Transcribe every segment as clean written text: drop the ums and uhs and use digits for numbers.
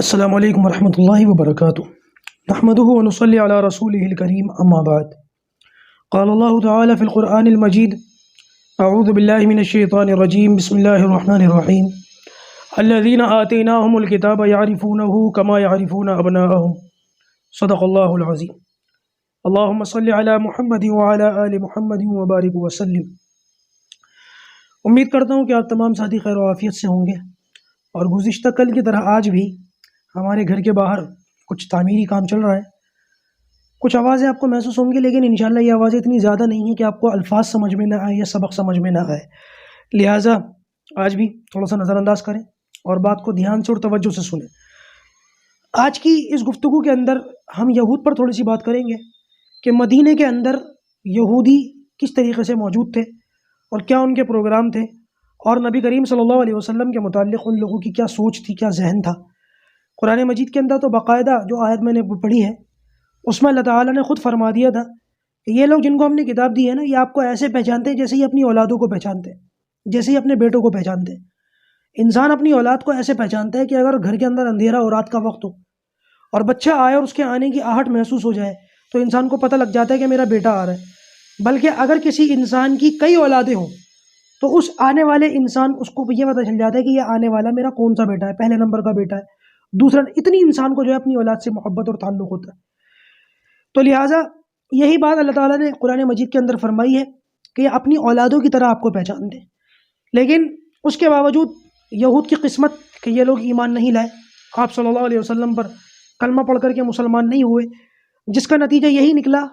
السلام علیکم ورحمۃ اللہ وبرکاتہ نحمده ونصلي على رسوله الكريم اما بعد قال الله تعالى في القرآن المجيد اعوذ بالله من الشيطان الرجيم بسم الله الرحمن الرحيم الذين آتيناهم الكتاب يعرفونه كما يعرفون أبناءهم صدق الله العظيم اللهم صل على محمد وعلى آل محمد وبارك وسلم۔ امید کرتا ہوں کہ آپ تمام ساتھی خیر و عافیت سے ہوں گے، اور گزشتہ کل کی طرح آج بھی ہمارے گھر کے باہر کچھ تعمیری کام چل رہا ہے۔ کچھ آوازیں آپ کو محسوس ہوں گی، لیکن انشاءاللہ یہ آوازیں اتنی زیادہ نہیں ہیں کہ آپ کو الفاظ سمجھ میں نہ آئے یا سبق سمجھ میں نہ آئے، لہٰذا آج بھی تھوڑا سا نظر انداز کریں اور بات کو دھیان سے اور توجہ سے سنیں۔ آج کی اس گفتگو کے اندر ہم یہود پر تھوڑی سی بات کریں گے کہ مدینے کے اندر یہودی کس طریقے سے موجود تھے اور کیا ان کے پروگرام تھے، اور نبی کریم صلی اللہ علیہ وسلم کے متعلق ان لوگوں کی کیا سوچ تھی، کیا ذہن تھا۔ قرآن مجید کے اندر تو باقاعدہ جو آیت میں نے پڑھی ہے اس میں اللہ تعالیٰ نے خود فرما دیا تھا کہ یہ لوگ جن کو ہم نے کتاب دی ہے نا، یہ آپ کو ایسے پہچانتے ہیں جیسے ہی اپنی اولادوں کو پہچانتے ہیں، جیسے ہی اپنے بیٹوں کو پہچانتے ہیں۔ انسان اپنی اولاد کو ایسے پہچانتا ہے کہ اگر گھر کے اندر اندھیرا اور رات کا وقت ہو اور بچہ آئے اور اس کے آنے کی آہٹ محسوس ہو جائے تو انسان کو پتہ لگ جاتا ہے کہ میرا بیٹا آ رہا ہے۔ بلکہ اگر کسی انسان کی کئی اولادیں ہوں تو اس آنے والے انسان اس کو یہ پتہ چل جاتا ہے کہ یہ آنے والا میرا کون سا بیٹا ہے، پہلے نمبر کا بیٹا ہے، دوسرا، اتنی انسان کو جو ہے اپنی اولاد سے محبت اور تعلق ہوتا ہے۔ تو لہٰذا یہی بات اللہ تعالیٰ نے قرآن مجید کے اندر فرمائی ہے کہ یہ اپنی اولادوں کی طرح آپ کو پہچانتے ہیں۔ لیکن اس کے باوجود یہود کی قسمت کہ یہ لوگ ایمان نہیں لائے، آپ صلی اللہ علیہ وسلم پر کلمہ پڑھ کر کے مسلمان نہیں ہوئے، جس کا نتیجہ یہی نکلا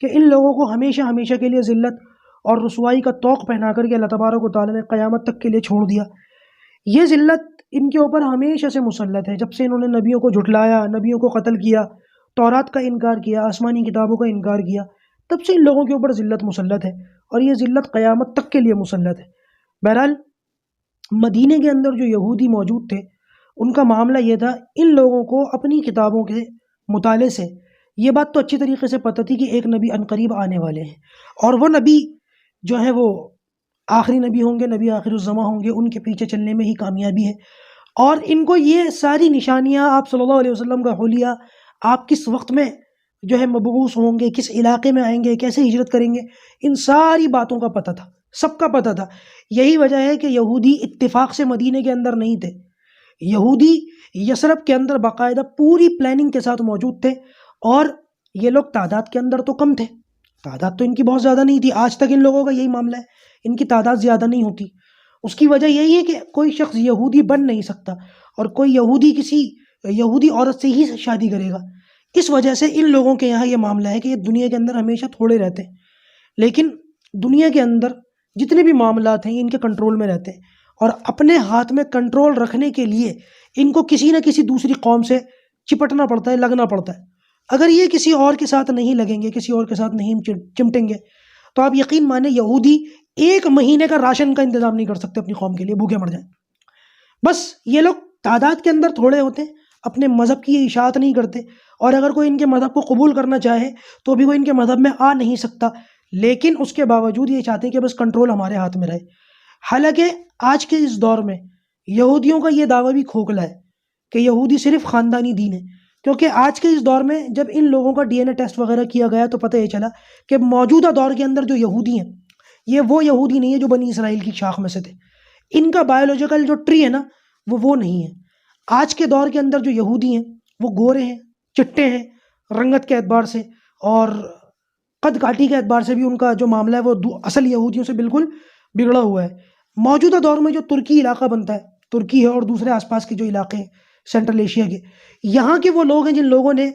کہ ان لوگوں کو ہمیشہ ہمیشہ کے لیے ذلت اور رسوائی کا طوق پہنا کر کے اللہ تبارک و تعالیٰ نے قیامت تک کے لیے چھوڑ دیا۔ یہ ذلت ان کے اوپر ہمیشہ سے مسلط ہے، جب سے انہوں نے نبیوں کو جھٹلایا، نبیوں کو قتل کیا، تورات کا انکار کیا، آسمانی کتابوں کا انکار کیا، تب سے ان لوگوں کے اوپر ذلت مسلط ہے، اور یہ ذلت قیامت تک کے لیے مسلط ہے۔ بہرحال مدینے کے اندر جو یہودی موجود تھے ان کا معاملہ یہ تھا، ان لوگوں کو اپنی کتابوں کے مطالعے سے یہ بات تو اچھی طریقے سے پتہ تھی کہ ایک نبی عنقریب آنے والے ہیں، اور وہ نبی جو ہے وہ آخری نبی ہوں گے، نبی آخر الزماں ہوں گے، ان کے پیچھے چلنے میں ہی کامیابی ہے۔ اور ان کو یہ ساری نشانیاں، آپ صلی اللہ علیہ وسلم کا حلیہ، آپ کس وقت میں جو ہے مبعوث ہوں گے، کس علاقے میں آئیں گے، کیسے ہجرت کریں گے، ان ساری باتوں کا پتہ تھا، سب کا پتہ تھا۔ یہی وجہ ہے کہ یہودی اتفاق سے مدینے کے اندر نہیں تھے، یہودی یثرب کے اندر باقاعدہ پوری پلاننگ کے ساتھ موجود تھے، اور یہ لوگ تعداد کے اندر تو کم تھے، تعداد تو ان کی بہت زیادہ نہیں تھی، آج تک ان لوگوں کا یہی معاملہ ہے، ان کی تعداد زیادہ نہیں ہوتی۔ اس کی وجہ یہی ہے کہ کوئی شخص یہودی بن نہیں سکتا، اور کوئی یہودی کسی یہودی عورت سے ہی شادی کرے گا۔ اس وجہ سے ان لوگوں کے یہاں یہ معاملہ ہے کہ یہ دنیا کے اندر ہمیشہ تھوڑے رہتے ہیں، لیکن دنیا کے اندر جتنے بھی معاملات ہیں یہ ان کے کنٹرول میں رہتے ہیں، اور اپنے ہاتھ میں کنٹرول رکھنے کے لیے ان کو کسی نہ کسی دوسری قوم سے چپٹنا پڑتا ہے، لگنا پڑتا ہے۔ اگر یہ کسی اور کے ساتھ نہیں لگیں گے، کسی اور کے ساتھ نہیں چمٹیں گے، تو آپ یقین مانیں یہودی ایک مہینے کا راشن کا انتظام نہیں کر سکتے اپنی قوم کے لیے، بھوکے مر جائیں۔ بس یہ لوگ تعداد کے اندر تھوڑے ہوتے ہیں، اپنے مذہب کی اشاعت نہیں کرتے، اور اگر کوئی ان کے مذہب کو قبول کرنا چاہے تو بھی وہ ان کے مذہب میں آ نہیں سکتا، لیکن اس کے باوجود یہ چاہتے ہیں کہ بس کنٹرول ہمارے ہاتھ میں رہے۔ حالانکہ آج کے اس دور میں یہودیوں کا یہ دعویٰ بھی کھوکھلا ہے کہ یہودی صرف خاندانی دین ہے، کیونکہ آج کے اس دور میں جب ان لوگوں کا DNA ٹیسٹ وغیرہ کیا گیا تو پتہ یہ چلا کہ موجودہ دور کے اندر جو یہودی ہیں یہ وہ یہودی نہیں ہے جو بنی اسرائیل کی شاخ میں سے تھے، ان کا بایولوجیکل جو ٹری ہے نا وہ نہیں ہے۔ آج کے دور کے اندر جو یہودی ہیں وہ گورے ہیں، چٹے ہیں، رنگت کے اعتبار سے اور قد کاٹی کے اعتبار سے بھی ان کا جو معاملہ ہے وہ اصل یہودیوں سے بالکل بگڑا ہوا ہے۔ موجودہ دور میں جو ترکی علاقہ بنتا ہے، ترکی ہے اور دوسرے آس پاس کے جو علاقے ہیں سینٹرل ایشیا کے، یہاں کے وہ لوگ ہیں جن لوگوں نے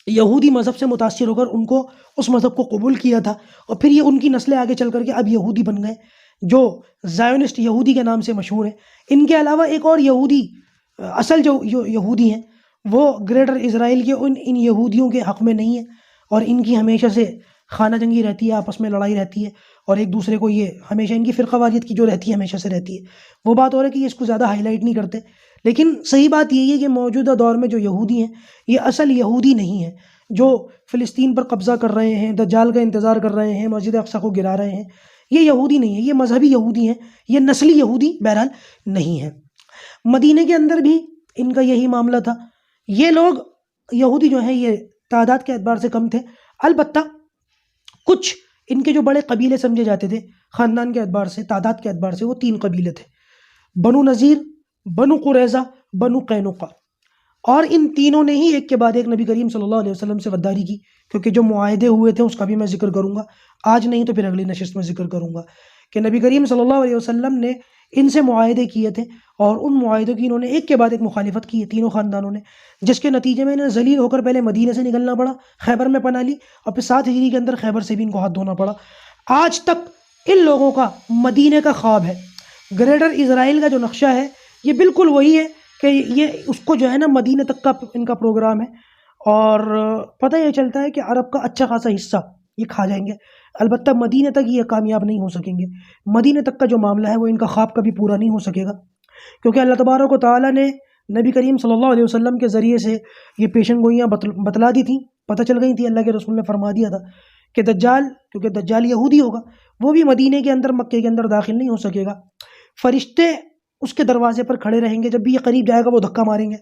یہودی مذہب سے متاثر ہو کر ان کو اس مذہب کو قبول کیا تھا، اور پھر یہ ان کی نسلیں آگے چل کر کے اب یہودی بن گئے، جو زائونسٹ یہودی کے نام سے مشہور ہیں۔ ان کے علاوہ ایک اور یہودی، اصل جو یہودی ہیں وہ گریٹر اسرائیل کے ان یہودیوں کے حق میں نہیں ہے، اور ان کی ہمیشہ سے خانہ جنگی رہتی ہے، آپس میں لڑائی رہتی ہے، اور ایک دوسرے کو یہ ہمیشہ ان کی فرقہ واریت کی جو رہتی ہے ہمیشہ سے رہتی ہے۔ وہ بات اور ہے کہ یہ اس کو زیادہ ہائی لائٹ نہیں کرتے، لیکن صحیح بات یہی ہے کہ موجودہ دور میں جو یہودی ہیں یہ اصل یہودی نہیں ہیں، جو فلسطین پر قبضہ کر رہے ہیں، دجال کا انتظار کر رہے ہیں، مسجد اقصیٰ کو گرا رہے ہیں، یہ یہودی نہیں ہے، یہ مذہبی یہودی ہیں، یہ نسلی یہودی بہرحال نہیں ہے۔ مدینے کے اندر بھی ان کا یہی معاملہ تھا، یہ لوگ یہودی جو ہیں یہ تعداد کے اعتبار سے کم تھے، البتہ کچھ ان کے جو بڑے قبیلے سمجھے جاتے تھے خاندان کے اعتبار سے، تعداد کے اعتبار سے، وہ 3 قبیلے تھے: بنو نذیر، بنو قریظہ، بنو قینقاع۔ اور ان تینوں نے ہی ایک کے بعد ایک نبی کریم صلی اللہ علیہ وسلم سے غداری کی، کیونکہ جو معاہدے ہوئے تھے اس کا بھی میں ذکر کروں گا، آج نہیں تو پھر اگلی نشست میں ذکر کروں گا کہ نبی کریم صلی اللہ علیہ وسلم نے ان سے معاہدے کیے تھے، اور ان معاہدوں کی انہوں نے ایک کے بعد ایک مخالفت کی ہے تینوں خاندانوں نے، جس کے نتیجے میں انہیں ذلیل ہو کر پہلے مدینے سے نکلنا پڑا، خیبر میں پناہ لی، اور پھر 7 ہجری کے اندر خیبر سے بھی ان کو ہاتھ دھونا پڑا۔ آج تک ان لوگوں کا مدینے کا خواب ہے، گریٹر اسرائیل کا جو نقشہ ہے یہ بالکل وہی ہے کہ یہ اس کو جو ہے نا مدینے تک کا ان کا پروگرام ہے، اور پتہ یہ چلتا ہے کہ عرب کا اچھا خاصا حصہ یہ کھا جائیں گے، البتہ مدینے تک یہ کامیاب نہیں ہو سکیں گے۔ مدینے تک کا جو معاملہ ہے وہ ان کا خواب کبھی پورا نہیں ہو سکے گا، کیونکہ اللہ تبارک و تعالیٰ نے نبی کریم صلی اللہ علیہ وسلم کے ذریعے سے یہ پیشن گوئیاں بتلا دی تھیں، پتہ چل گئی تھی، اللہ کے رسول نے فرما دیا تھا کہ دجال، کیونکہ دجال یہودی ہوگا، وہ بھی مدینے کے اندر، مکے کے اندر داخل نہیں ہو سکے گا، فرشتے اس کے دروازے پر کھڑے رہیں گے، جب بھی یہ قریب جائے گا وہ دھکا ماریں گے۔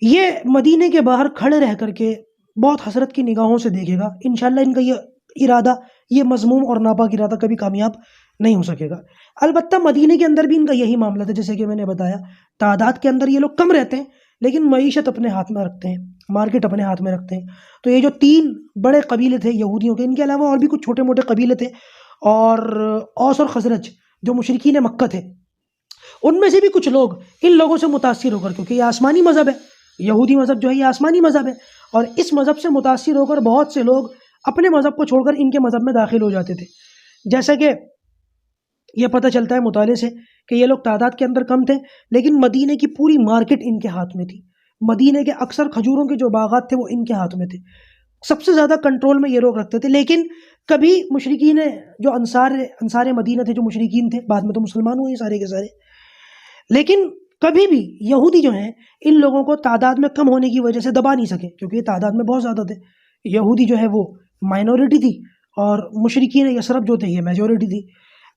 یہ مدینے کے باہر کھڑے رہ کر کے بہت حسرت کی نگاہوں سے دیکھے گا، انشاءاللہ ان کا یہ ارادہ، یہ مذموم اور ناپاک ارادہ کبھی کامیاب نہیں ہو سکے گا۔ البتہ مدینے کے اندر بھی ان کا یہی معاملہ تھا، جیسے کہ میں نے بتایا، تعداد کے اندر یہ لوگ کم رہتے ہیں لیکن معیشت اپنے ہاتھ میں رکھتے ہیں، مارکیٹ اپنے ہاتھ میں رکھتے ہیں۔ تو یہ جو 3 بڑے قبیلے تھے یہودیوں کے، ان کے علاوہ اور بھی کچھ چھوٹے موٹے قبیلے تھے، اور اوس اور خزرج جو مشرکین مکہ تھے، ان میں سے بھی کچھ لوگ ان لوگوں سے متاثر ہو کر، کیونکہ یہ آسمانی مذہب ہے، یہودی مذہب جو ہے یہ آسمانی مذہب ہے، اور اس مذہب سے متاثر ہو کر بہت سے لوگ اپنے مذہب کو چھوڑ کر ان کے مذہب میں داخل ہو جاتے تھے۔ جیسا کہ یہ پتہ چلتا ہے مطالعے سے کہ یہ لوگ تعداد کے اندر کم تھے لیکن مدینے کی پوری مارکیٹ ان کے ہاتھ میں تھی، مدینے کے اکثر کھجوروں کے جو باغات تھے وہ ان کے ہاتھ میں تھے، سب سے زیادہ کنٹرول میں یہ لوگ رکھتے تھے۔ لیکن کبھی مشرکین جو انصار مدینہ تھے، جو مشرکین تھے، بعد میں تو مسلمان ہوئے سارے کے سارے، لیکن کبھی بھی یہودی جو ہیں ان لوگوں کو تعداد میں کم ہونے کی وجہ سے دبا نہیں سکے، کیونکہ یہ تعداد میں بہت زیادہ تھے۔ یہودی جو ہے وہ مائنورٹی تھی اور مشرکین یثرب جو تھے یہ میجورٹی تھی۔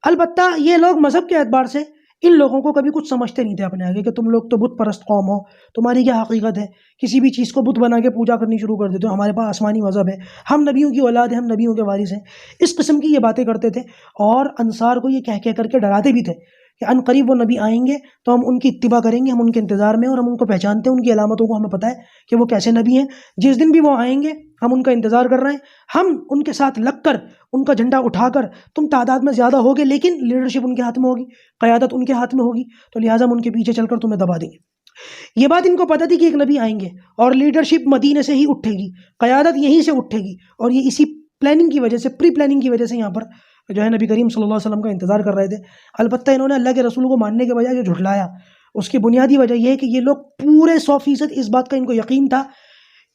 البتہ یہ لوگ مذہب کے اعتبار سے ان لوگوں کو کبھی کچھ سمجھتے نہیں تھے اپنے آگے، کہ تم لوگ تو بت پرست قوم ہو، تمہاری کیا حقیقت ہے، کسی بھی چیز کو بت بنا کے پوجا کرنی شروع کر دیتے ہو، ہمارے پاس آسمانی مذہب ہے، ہم نبیوں کی اولاد ہیں، ہم نبیوں کے وارث ہیں، اس قسم کی یہ باتیں کرتے تھے، اور انصار کو یہ کہہ کر کے ڈراتے بھی تھے کہ ان قریب وہ نبی آئیں گے تو ہم ان کی اتباع کریں گے، ہم ان کے انتظار میں ہیں، اور ہم ان کو پہچانتے ہیں، ان کی علامتوں کو ہمیں پتہ ہے کہ وہ کیسے نبی ہیں، جس دن بھی وہ آئیں گے ہم ان کا انتظار کر رہے ہیں، ہم ان کے ساتھ لگ کر ان کا جھنڈا اٹھا کر، تم تعداد میں زیادہ ہوگے لیکن لیڈرشپ ان کے ہاتھ میں ہوگی، قیادت ان کے ہاتھ میں ہوگی، تو لہٰذا ہم ان کے پیچھے چل کر تمہیں دبا دیں گے۔ یہ بات ان کو پتہ تھی کہ ایک نبی آئیں گے اور لیڈرشپ مدینے سے ہی اٹھے گی، قیادت یہیں سے اٹھے گی، اور یہ اسی پلاننگ کی وجہ سے، پری پلاننگ کی وجہ سے یہاں پر جو ہے نبی کریم صلی اللہ علیہ وسلم کا انتظار کر رہے تھے۔ البتہ انہوں نے اللہ کے رسول کو ماننے کے بجائے جو جھٹلایا، اس کی بنیادی وجہ یہ ہے کہ یہ لوگ پورے 100% اس بات کا ان کو یقین تھا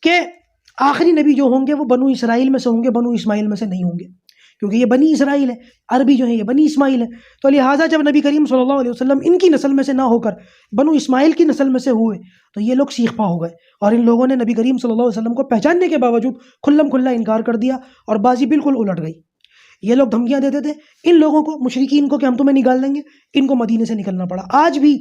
کہ آخری نبی جو ہوں گے وہ بنو اسرائیل میں سے ہوں گے، بنو اسماعیل میں سے نہیں ہوں گے، کیونکہ یہ بنی اسرائیل ہے، عربی جو ہیں یہ بنی اسماعیل ہے، تو لہٰذا جب نبی کریم صلی اللہ علیہ وسلم ان کی نسل میں سے نہ ہو کر بنو اسماعیل کی نسل میں سے ہوئے تو یہ لوگ سیخ پا ہو گئے، اور ان لوگوں نے نبی کریم صلی اللہ علیہ وسلم کو پہچاننے کے باوجود کھلم کھلا انکار کر دیا، اور بازی بالکل الٹ گئی۔ یہ لوگ دھمکیاں دیتے تھے ان لوگوں کو، مشرکین کو، کہ ہم تمہیں نکال دیں گے، ان کو مدینے سے نکلنا پڑا۔ آج بھی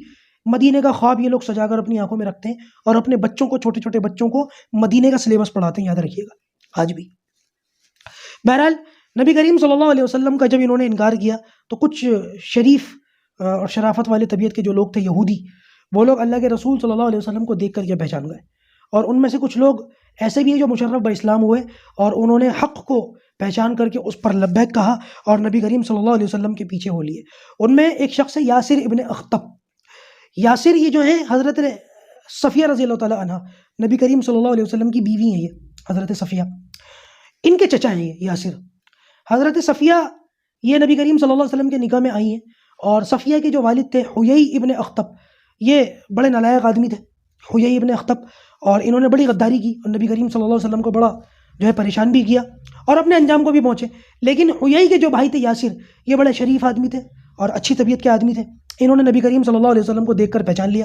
مدینے کا خواب یہ لوگ سجا کر اپنی آنکھوں میں رکھتے ہیں، اور اپنے بچوں کو، چھوٹے چھوٹے بچوں کو مدینے کا سلیبس پڑھاتے ہیں، یاد رکھیے گا آج بھی۔ بہرحال نبی کریم صلی اللہ علیہ وسلم کا جب انہوں نے انکار کیا تو کچھ شریف اور شرافت والے طبیعت کے جو لوگ تھے یہودی، وہ لوگ اللہ کے رسول صلی اللہ علیہ وسلم کو دیکھ کر کے پہچان گئے، اور ان میں سے کچھ لوگ ایسے بھی ہیں جو مشرف باسلام ہوئے اور انہوں نے حق کو پہچان کر کے اس پر لبیک کہا اور نبی کریم صلی اللہ علیہ وسلم کے پیچھے ہو لیے۔ ان میں ایک شخص ہے یاسر ابن اخطب۔ یاسر یہ جو ہیں حضرت صفیہ رضی اللہ تعالیٰ عنہ، نبی کریم صلی اللہ علیہ وسلم کی بیوی ہیں، یہ حضرت صفیہ، ان کے چچا ہیں یہ یاسر۔ حضرت صفیہ یہ نبی کریم صلی اللہ علیہ وسلم کے نکاح میں آئی ہیں، اور صفیہ کے جو والد تھے حیی ابن اخطب، یہ بڑے نالائق آدمی تھے، حیی ابن اخطب، اور انہوں نے بڑی غداری کی اور نبی کریم صلی اللہ علیہ وسلم کو بڑا جو ہے پریشان بھی کیا اور اپنے انجام کو بھی پہنچے۔ لیکن حیی کے جو بھائی تھے یاسر، یہ بڑے شریف آدمی تھے اور اچھی طبیعت کے آدمی تھے، انہوں نے نبی کریم صلی اللہ علیہ وسلم کو دیکھ کر پہچان لیا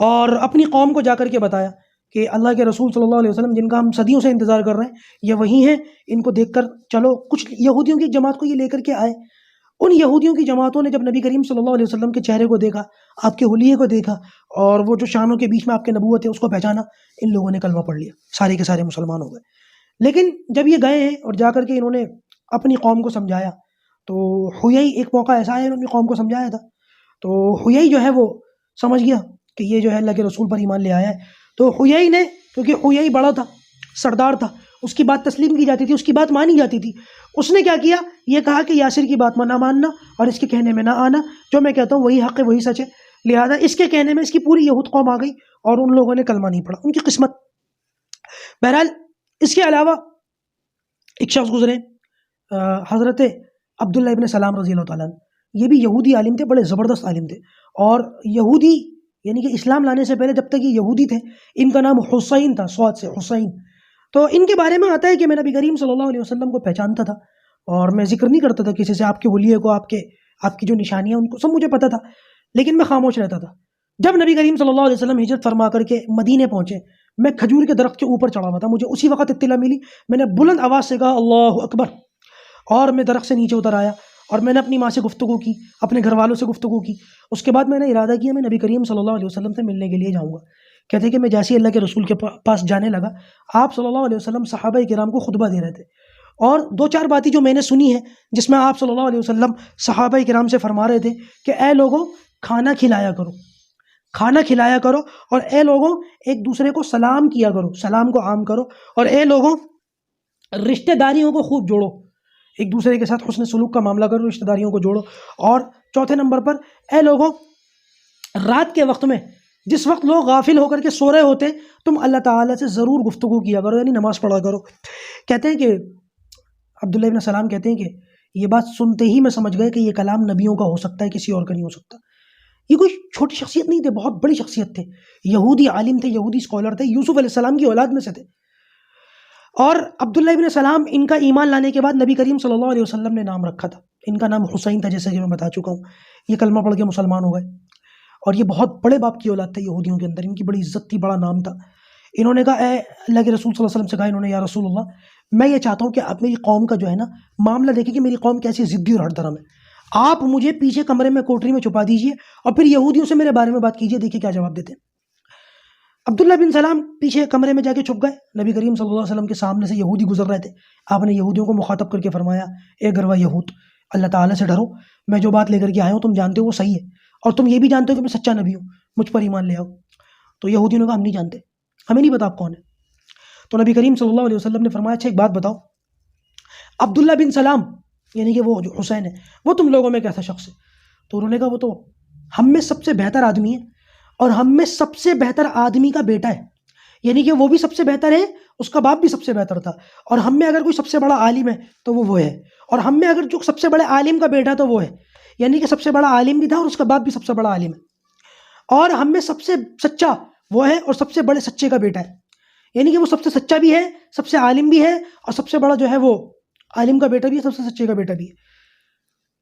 اور اپنی قوم کو جا کر کے بتایا کہ اللہ کے رسول صلی اللہ علیہ وسلم جن کا ہم صدیوں سے انتظار کر رہے ہیں یہ وہی ہیں، ان کو دیکھ کر چلو۔ کچھ یہودیوں کی جماعت کو یہ لے کر کے آئے، ان یہودیوں کی جماعتوں نے جب نبی کریم صلی اللہ علیہ وسلم کے چہرے کو دیکھا، آپ کے حلیے کو دیکھا، اور وہ جو شانوں کے بیچ میں آپ کے نبوت ہے اس کو پہچانا، ان لوگوں نے کلمہ پڑھ لیا، سارے کے سارے مسلمان ہو گئے۔ لیکن جب یہ گئے ہیں اور جا کر کے انہوں نے اپنی قوم کو سمجھایا، تو حیی ایک موقع ایسا ہے انہوں نے قوم کو سمجھایا تھا، تو حیی جو ہے وہ سمجھ گیا کہ یہ جو ہے اللہ کے رسول پر ایمان لے آیا ہے، تو حیی نے، کیونکہ حیی بڑا تھا، سردار تھا، اس کی بات تسلیم کی جاتی تھی، اس کی بات مانی جاتی تھی، اس نے کیا کیا، یہ کہا کہ یاسر کی بات نہ ماننا اور اس کے کہنے میں نہ آنا، جو میں کہتا ہوں وہی حق ہے وہی سچ ہے، لہذا اس کے کہنے میں اس کی پوری یہود قوم آ گئی اور ان لوگوں نے کلمہ نہیں پڑھا، ان کی قسمت۔ بہرحال اس کے علاوہ ایک شخص گزرے، حضرت عبداللہ ابن سلام رضی اللہ تعالیٰ عنہ، یہ بھی یہودی عالم تھے، بڑے زبردست عالم تھے، اور یہودی یعنی کہ اسلام لانے سے پہلے جب تک یہ یہودی تھے، ان کا نام حسین تھا، صاد سے حسین۔ تو ان کے بارے میں آتا ہے کہ میں نبی کریم صلی اللہ علیہ وسلم کو پہچانتا تھا، اور میں ذکر نہیں کرتا تھا کسی سے، آپ کے ولیے کو، آپ کی جو نشانیاں ان کو سب مجھے پتہ تھا، لیکن میں خاموش رہتا تھا۔ جب نبی کریم صلی اللہ علیہ وسلم ہجرت فرما کر کے مدینے پہنچے، میں کھجور کے درخت کے اوپر چڑھا ہوا تھا، مجھے اسی وقت اطلاع ملی، میں نے بلند آواز سے کہا اللہ اکبر، اور میں درخت سے نیچے اتر آیا، اور میں نے اپنی ماں سے گفتگو کی، اپنے گھر والوں سے گفتگو کی، اس کے بعد میں نے ارادہ کیا میں نبی کریم صلی اللہ علیہ وسلم سے ملنے کے لیے جاؤں گا۔ کہتے ہیں کہ میں جیسے اللہ کے رسول کے پاس جانے لگا، آپ صلی اللہ علیہ وسلم صحابہ کرام کو خطبہ دے رہے تھے، اور دو چار باتیں جو میں نے سنی ہیں جس میں آپ صلی اللہ علیہ وسلم صحابہ کرام سے فرما رہے تھے کہ اے لوگوں کھانا کھلایا کرو، کھانا کھلایا کرو، اور اے لوگوں ایک دوسرے کو سلام کیا کرو، سلام کو عام کرو، اور اے لوگوں رشتہ داریوں کو خوب جوڑو، ایک دوسرے کے ساتھ حسن سلوک کا معاملہ کرو، رشتہ داریوں کو جوڑو، اور چوتھے نمبر پر اے لوگوں رات کے وقت میں جس وقت لوگ غافل ہو کر کے سو رہے ہوتے تم اللہ تعالیٰ سے ضرور گفتگو کیا کرو، یعنی نماز پڑھا کرو۔ کہتے ہیں کہ عبداللہ ابن سلام کہتے ہیں کہ یہ بات سنتے ہی میں سمجھ گئے کہ یہ کلام نبیوں کا ہو سکتا ہے، کسی اور کا نہیں ہو سکتا۔ یہ کوئی چھوٹی شخصیت نہیں تھے، بہت بڑی شخصیت تھے، یہودی عالم تھے، یہودی اسکالر تھے، یوسف علیہ السلام کی اولاد میں سے تھے، اور عبداللہ ابن سلام ان کا ایمان لانے کے بعد نبی کریم صلی اللہ علیہ وسلم نے نام رکھا تھا، ان کا نام حسین تھا، جیسے کہ میں بتا چکا ہوں، یہ کلمہ پڑھ کے مسلمان ہو گئے، اور یہ بہت بڑے باپ کی اولاد تھے یہودیوں کے اندر، ان کی بڑی عزت تھی، بڑا نام تھا۔ انہوں نے کہا اے اللہ کے رسول صلی اللہ علیہ وسلم سے کہا انہوں نے، یا رسول اللہ میں یہ چاہتا ہوں کہ آپ میری قوم کا جو ہے نا معاملہ دیکھیں کہ میری قوم کیسی ضدی اور ہٹ درم ہے، آپ مجھے پیچھے کمرے میں کوٹری میں چھپا دیجئے اور پھر یہودیوں سے میرے بارے میں بات کیجئے، دیکھیے کیا جواب دیتے ہیں۔ عبداللہ بن سلام پیچھے کمرے میں جا کے چھپ گئے، نبی کریم صلی اللہ علیہ وسلم کے سامنے سے یہودی گزر رہے تھے، آپ نے یہودیوں کو مخاطب کر کے فرمایا اے گروہ یہود، اللہ تعالیٰ سے ڈرو، میں جو بات لے کر کے آیا ہوں تم جانتے ہو وہ صحیح ہے، اور تم یہ بھی جانتے ہو کہ میں سچا نبی ہوں، مجھ پر ایمان لے آؤ۔ تو یہودیوں نے کہا ہم نہیں جانتے، ہمیں نہیں پتا آپ کون ہیں۔ تو نبی کریم صلی اللہ علیہ وسلم نے فرمایا اچھا ایک بات بتاؤ، عبداللہ بن سلام یعنی کہ وہ جو حسین ہے وہ تم لوگوں میں کیسا شخص ہے؟ تو انہوں نے کہا وہ تو ہم میں سب سے بہتر آدمی ہے، اور ہم میں سب سے بہتر آدمی کا بیٹا ہے، یعنی کہ وہ بھی سب سے بہتر ہے، اس کا باپ بھی سب سے بہتر تھا، اور ہم میں اگر کوئی سب سے بڑا عالم ہے تو وہ ہے، اور ہم میں اگر جو سب سے بڑے عالم کا بیٹا تو وہ ہے، یعنی کہ سب سے بڑا عالم بھی تھا اور اس کا باپ بھی سب سے بڑا عالم ہے، اور ہم میں سب سے سچا وہ ہے اور سب سے بڑے سچے کا بیٹا ہے، یعنی کہ وہ سب سے سچا بھی ہے، سب سے عالم بھی ہے، اور سب سے بڑا جو ہے وہ عالم کا بیٹا بھی ہے، سب سے سچے کا بیٹا بھی ہے۔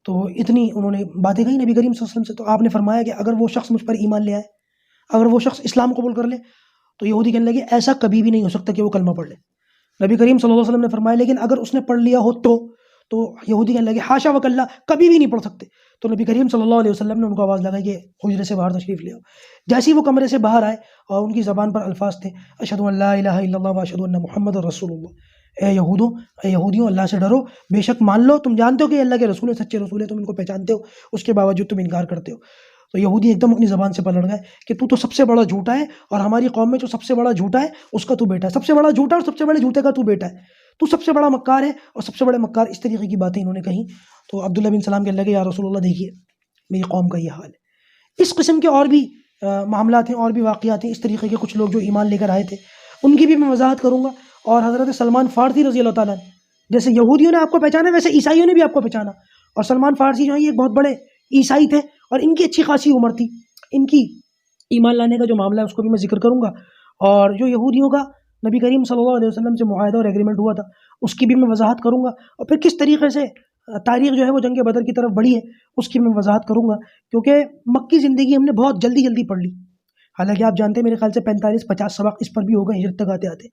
تو اتنی انہوں نے باتیں کہی نبی کریم صلی اللہ علیہ وسلم سے، تو آپ نے فرمایا کہ اگر وہ شخص مجھ پر ایمان لے آئے، اگر وہ شخص اسلام قبول کر لے، تو یہودی کہنے لگے ایسا کبھی بھی نہیں ہو سکتا کہ وہ کلمہ پڑھ لے۔ نبی کریم صلی اللہ علیہ وسلم نے فرمایا لیکن اگر اس نے پڑھ لیا ہو تو یہودی کہنے لگے حاشا وکلا، کبھی بھی نہیں پڑھ سکتے۔ تو نبی کریم صلی اللہ علیہ وسلم نے ان کو آواز لگائی کہ حجرے سے باہر تشریف لے آؤ۔ جیسے ہی وہ کمرے سے باہر آئے اور ان کی زبان پر الفاظ تھے اشہد ان لا الہ الا اللہ واشہد ان محمد رسول اللہ، اے یہودیوں اللہ سے ڈرو، بے شک مان لو، تم جانتے ہو کہ اللہ کے رسول ہے، سچے رسول ہے، تم ان کو پہچانتے ہو، اس کے باوجود تم انکار کرتے ہو۔ تو یہودی ایک دم اپنی زبان سے پلٹ گئے کہ تو سب سے بڑا جھوٹا ہے، اور ہماری قوم میں جو سب سے بڑا جھوٹا ہے اس کا تو بیٹا ہے، سب سے بڑا جھوٹا اور سب سے بڑے جھوٹے کا تو بیٹا ہے، تو سب سے بڑا مکار ہے اور سب سے بڑے مکار، اس طریقے کی باتیں انہوں نے کہیں۔ تو عبداللہ بن سلام کہنے لگے یا رسول اللہ دیکھیے میری قوم کا یہ حال ہے۔ اس قسم کے اور بھی معاملات ہیں، اور بھی واقعات ہیں، اس طریقے کے کچھ لوگ جو ایمان لے کر آئے تھے ان کی بھی میں وضاحت کروں گا۔ اور حضرت سلمان فارسی رضی اللہ تعالیٰ جیسے یہودیوں نے آپ کو پہچانا ویسے عیسائیوں نے بھی آپ کو پہچانا، اور سلمان فارسی جو ہیں یہ ایک بہت بڑے عیسائی تھے اور ان کی اچھی خاصی عمر تھی، ان کی ایمان لانے کا جو معاملہ ہے اس کو بھی میں ذکر کروں گا، اور جو یہودیوں کا نبی کریم صلی اللہ علیہ وسلم سے معاہدہ اور ایگریمنٹ ہوا تھا اس کی بھی میں وضاحت کروں گا، اور پھر کس طریقے سے تاریخ جو ہے وہ جنگ بدر کی طرف بڑھی ہے اس کی میں وضاحت کروں گا، کیونکہ مکی زندگی ہم نے بہت جلدی پڑھ لی، حالانکہ آپ جانتے ہیں میرے خیال سے 45-50 سبق اس پر بھی ہوگا ہجرت تک آتے آتے۔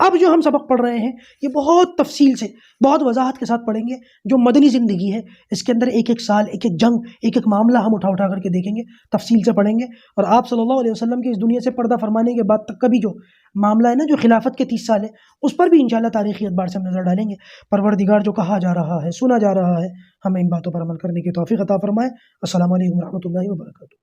اب جو ہم سبق پڑھ رہے ہیں یہ بہت تفصیل سے بہت وضاحت کے ساتھ پڑھیں گے، جو مدنی زندگی ہے اس کے اندر ایک ایک سال، ایک ایک جنگ، ایک ایک معاملہ ہم اٹھا اٹھا کر کے دیکھیں گے، تفصیل سے پڑھیں گے، اور آپ صلی اللہ علیہ وسلم کے اس دنیا سے پردہ فرمانے کے بعد تک کا بھی جو معاملہ ہے نا، جو خلافت کے 30 سال ہے، اس پر بھی انشاءاللہ تاریخی اعتبار سے ہم نظر ڈالیں گے۔ پروردگار جو کہا جا رہا ہے، سنا جا رہا ہے، ہمیں ان باتوں پر عمل کرنے کی توفیق عطا فرمائے۔ السلام علیکم ورحمۃ اللہ وبرکاتہ۔